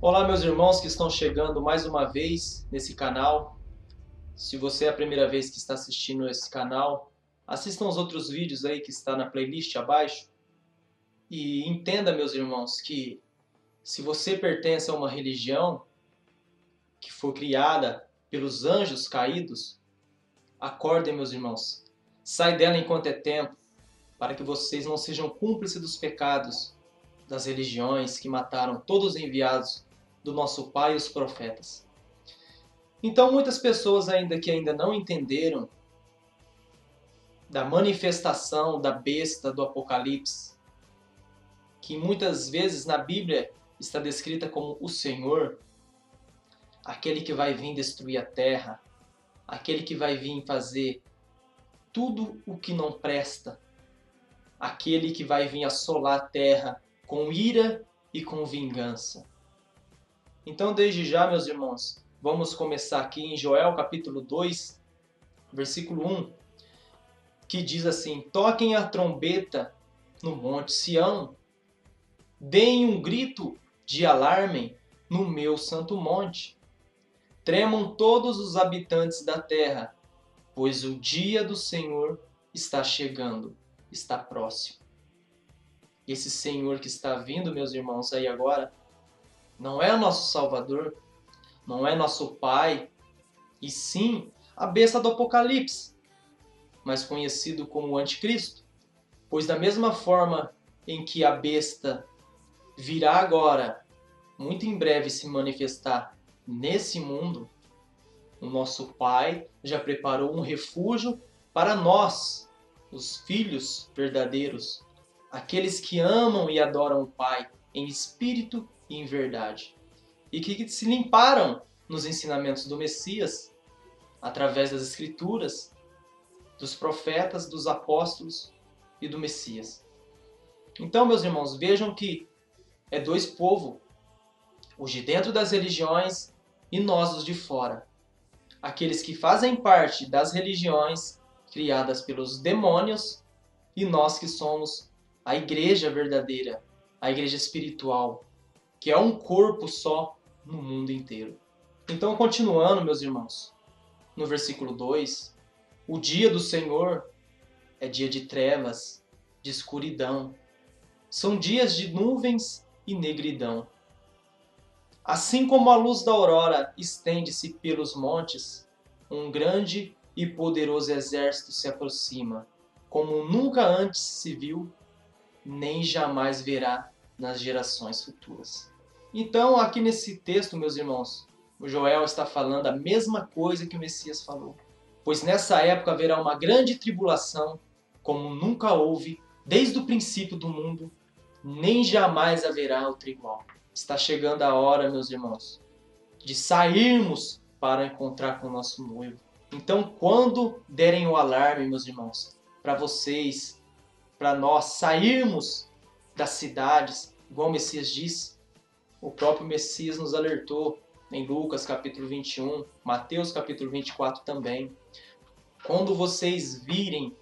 Olá, meus irmãos que estão chegando mais uma vez nesse canal. Se você é a primeira vez que está assistindo esse canal, assistam os outros vídeos aí que está na playlist abaixo. E entenda, meus irmãos, que se você pertence a uma religião que foi criada pelos anjos caídos, acordem, meus irmãos. Sai dela enquanto é tempo, para que vocês não sejam cúmplices dos pecados das religiões que mataram todos os enviados do nosso Pai e os profetas. Então muitas pessoas ainda não entenderam da manifestação da besta do Apocalipse, que muitas vezes na Bíblia está descrita como o Senhor, aquele que vai vir destruir a terra, aquele que vai vir fazer tudo o que não presta, aquele que vai vir assolar a terra com ira e com vingança. Então, desde já, meus irmãos, vamos começar aqui em Joel capítulo 2, versículo 1, que diz assim: toquem a trombeta no monte Sião, deem um grito de alarme no meu santo monte. Tremam todos os habitantes da terra, pois o dia do Senhor está chegando, está próximo. Esse Senhor que está vindo, meus irmãos, aí agora, não é nosso Salvador, não é nosso Pai, e sim a besta do Apocalipse, mais conhecido como o Anticristo. Pois da mesma forma em que a besta virá agora, muito em breve se manifestar nesse mundo, o nosso Pai já preparou um refúgio para nós, os filhos verdadeiros, aqueles que amam e adoram o Pai em espírito e em verdade, e que se limparam nos ensinamentos do Messias, através das Escrituras, dos profetas, dos apóstolos e do Messias. Então, meus irmãos, vejam que é dois povos, os de dentro das religiões e nós os de fora. Aqueles que fazem parte das religiões criadas pelos demônios e nós que somos a igreja verdadeira, a igreja espiritual, que é um corpo só no mundo inteiro. Então, continuando, meus irmãos, no versículo 2, o dia do Senhor é dia de trevas, de escuridão. São dias de nuvens e negridão. Assim como a luz da aurora estende-se pelos montes, um grande e poderoso exército se aproxima, como nunca antes se viu, nem jamais verá nas gerações futuras. Então, aqui nesse texto, meus irmãos, o Joel está falando a mesma coisa que o Messias falou. Pois nessa época haverá uma grande tribulação, como nunca houve desde o princípio do mundo, nem jamais haverá outra igual. Está chegando a hora, meus irmãos, de sairmos para encontrar com o nosso noivo. Então, quando derem o alarme, meus irmãos, para vocês, para nós sairmos das cidades, igual o Messias disse, o próprio Messias nos alertou em Lucas capítulo 21, Mateus capítulo 24 também. Quando vocês virem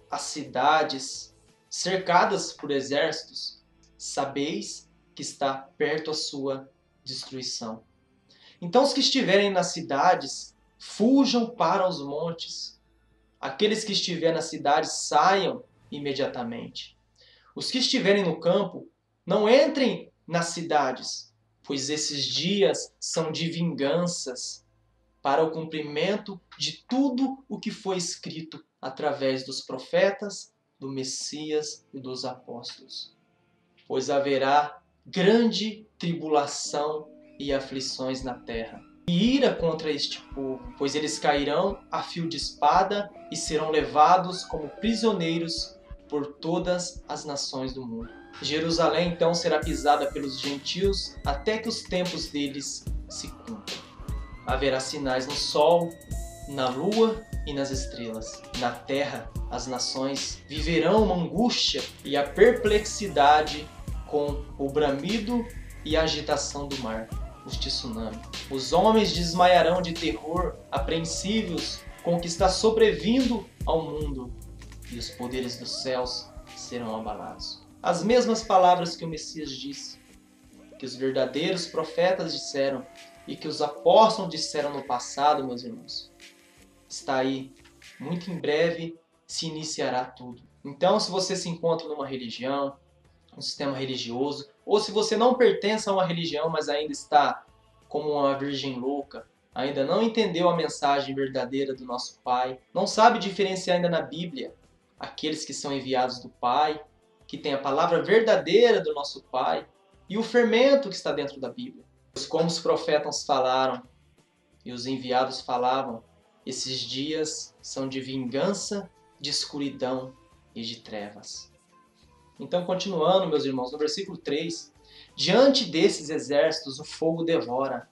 as cidades cercadas por exércitos, sabeis que está perto a sua destruição. Então os que estiverem nas cidades, fujam para os montes. Aqueles que estiverem nas cidades, saiam imediatamente. Os que estiverem no campo, não entrem nas cidades, pois esses dias são de vinganças, para o cumprimento de tudo o que foi escrito através dos profetas, do Messias e dos apóstolos. Pois haverá grande tribulação e aflições na terra, e ira contra este povo, pois eles cairão a fio de espada e serão levados como prisioneiros por todas as nações do mundo. Jerusalém então será pisada pelos gentios até que os tempos deles se cumpram. Haverá sinais no sol, na lua e nas estrelas. Na terra, as nações viverão uma angústia e a perplexidade com o bramido e a agitação do mar, os tsunamis. Os homens desmaiarão de terror, apreensivos com o que está sobrevindo ao mundo, e os poderes dos céus serão abalados. As mesmas palavras que o Messias disse, que os verdadeiros profetas disseram e que os apóstolos disseram no passado, meus irmãos. Está aí, muito em breve se iniciará tudo. Então, se você se encontra numa religião, um sistema religioso, ou se você não pertence a uma religião, mas ainda está como uma virgem louca, ainda não entendeu a mensagem verdadeira do nosso Pai, não sabe diferenciar ainda na Bíblia aqueles que são enviados do Pai, que tem a palavra verdadeira do nosso Pai e o fermento que está dentro da Bíblia. Como os profetas falaram e os enviados falavam, esses dias são de vingança, de escuridão e de trevas. Então, continuando, meus irmãos, no versículo 3, diante desses exércitos o fogo devora,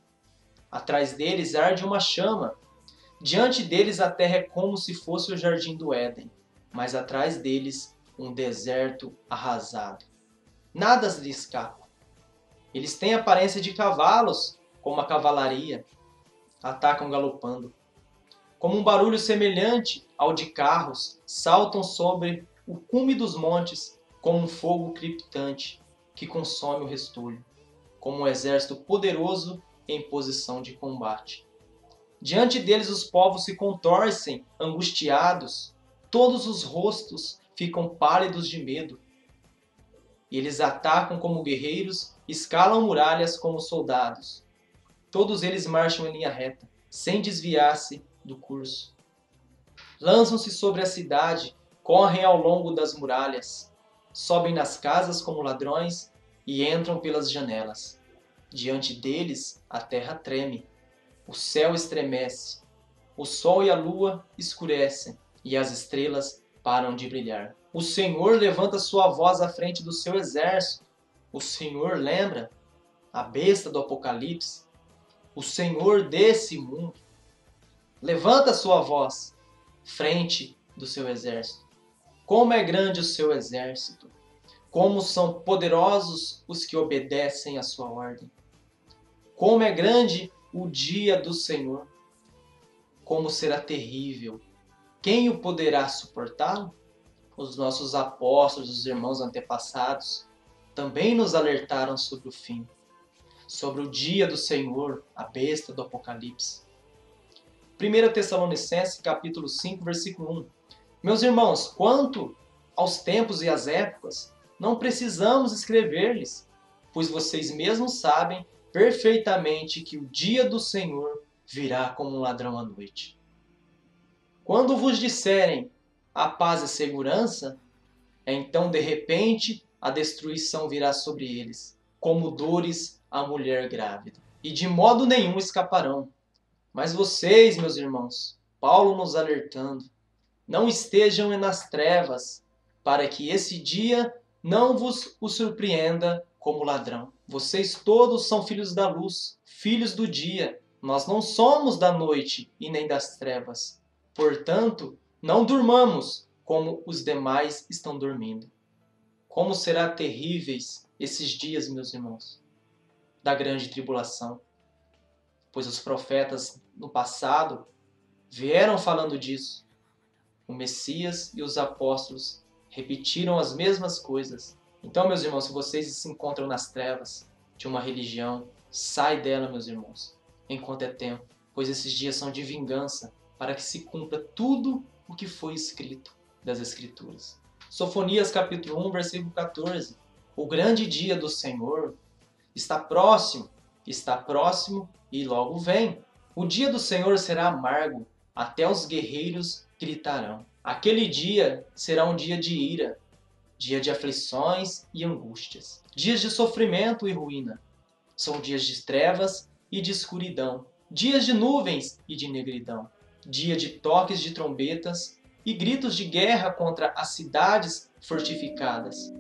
atrás deles arde uma chama, diante deles a terra é como se fosse o jardim do Éden, mas atrás deles um deserto arrasado. Nada lhes escapa. Eles têm aparência de cavalos, como a cavalaria, atacam galopando. Como um barulho semelhante ao de carros, saltam sobre o cume dos montes, como um fogo crepitante que consome o restolho, como um exército poderoso em posição de combate. Diante deles os povos se contorcem, angustiados, todos os rostos ficam pálidos de medo. E eles atacam como guerreiros, escalam muralhas como soldados. Todos eles marcham em linha reta, sem desviar-se do curso. Lançam-se sobre a cidade, correm ao longo das muralhas, sobem nas casas como ladrões e entram pelas janelas. Diante deles a terra treme, o céu estremece, o sol e a lua escurecem e as estrelas param de brilhar. O Senhor levanta sua voz à frente do seu exército. O Senhor lembra a besta do Apocalipse, o Senhor desse mundo. Levanta sua voz frente do seu exército. Como é grande o seu exército! Como são poderosos os que obedecem à sua ordem! Como é grande o dia do Senhor! Como será terrível! Quem o poderá suportá-lo? Os nossos apóstolos, os irmãos antepassados, também nos alertaram sobre o fim, sobre o dia do Senhor, a besta do Apocalipse. 1 Tessalonicenses, capítulo 5, versículo 1. Meus irmãos, quanto aos tempos e às épocas, não precisamos escrever-lhes, pois vocês mesmos sabem perfeitamente que o dia do Senhor virá como um ladrão à noite. Quando vos disserem a paz e segurança, então de repente a destruição virá sobre eles, como dores à mulher grávida, e de modo nenhum escaparão. Mas vocês, meus irmãos, Paulo nos alertando, não estejam nas trevas, para que esse dia não vos o surpreenda como ladrão. Vocês todos são filhos da luz, filhos do dia. Nós não somos da noite e nem das trevas. Portanto, não durmamos como os demais estão dormindo. Como será terríveis esses dias, meus irmãos, da grande tribulação. Pois os profetas no passado vieram falando disso. O Messias e os apóstolos repetiram as mesmas coisas. Então, meus irmãos, se vocês se encontram nas trevas de uma religião, sai dela, meus irmãos, enquanto é tempo, pois esses dias são de vingança, para que se cumpra tudo o que foi escrito das Escrituras. Sofonias capítulo 1, versículo 14. O grande dia do Senhor está próximo e logo vem. O dia do Senhor será amargo, até os guerreiros gritarão. Aquele dia será um dia de ira, dia de aflições e angústias, dias de sofrimento e ruína. São dias de trevas e de escuridão, dias de nuvens e de negridão, dia de toques de trombetas e gritos de guerra contra as cidades fortificadas,